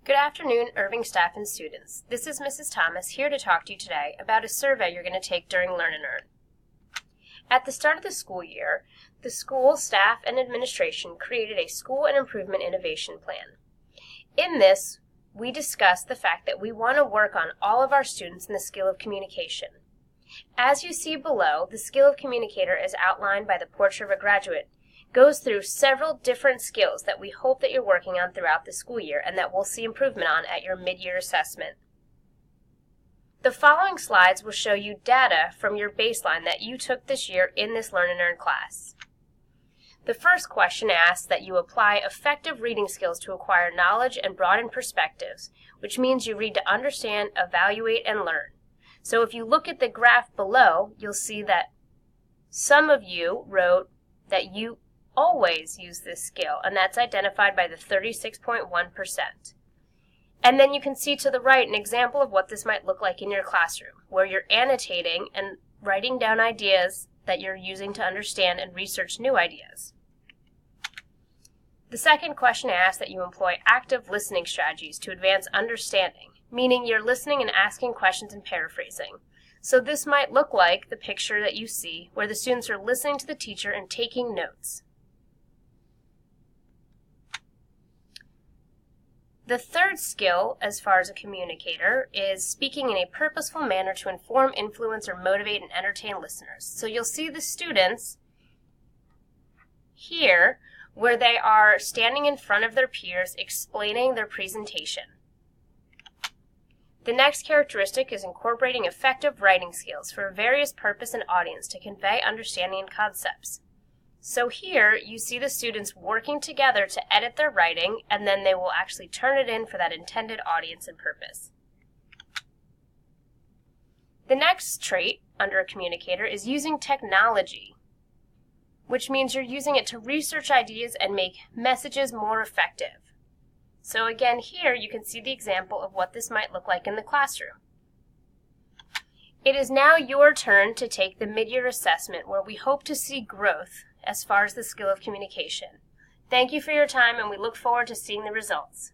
Good afternoon, Irving staff and students. This is Mrs. Thomas here to talk to you today about a survey you're going to take during Learn and Earn. At the start of the school year, the school staff and administration created a School and Improvement Innovation Plan. In this, we discussed the fact that we want to work on all of our students in the skill of communication. As you see below, the skill of communicator is outlined by the portrait of a graduate, goes through several different skills that we hope that you're working on throughout the school year and that we'll see improvement on at your mid-year assessment. The following slides will show you data from your baseline that you took this year in this Learn and Earn class. The first question asks that you apply effective reading skills to acquire knowledge and broaden perspectives, which means you read to understand, evaluate, and learn. So if you look at the graph below, you'll see that some of you wrote that you always use this skill, and that's identified by the 36.1%. And then you can see to the right an example of what this might look like in your classroom, where you're annotating and writing down ideas that you're using to understand and research new ideas. The second question asks that you employ active listening strategies to advance understanding, meaning you're listening and asking questions and paraphrasing. So this might look like the picture that you see, where the students are listening to the teacher and taking notes. The third skill, as far as a communicator, is speaking in a purposeful manner to inform, influence, or motivate and entertain listeners. So you'll see the students here where they are standing in front of their peers explaining their presentation. The next characteristic is incorporating effective writing skills for various purpose and audience to convey understanding and concepts. So here you see the students working together to edit their writing, and then they will actually turn it in for that intended audience and purpose. The next trait under a communicator is using technology, which means you're using it to research ideas and make messages more effective. So again, here you can see the example of what this might look like in the classroom. It is now your turn to take the mid-year assessment, where we hope to see growth as far as the skill of communication. Thank you for your time, and we look forward to seeing the results.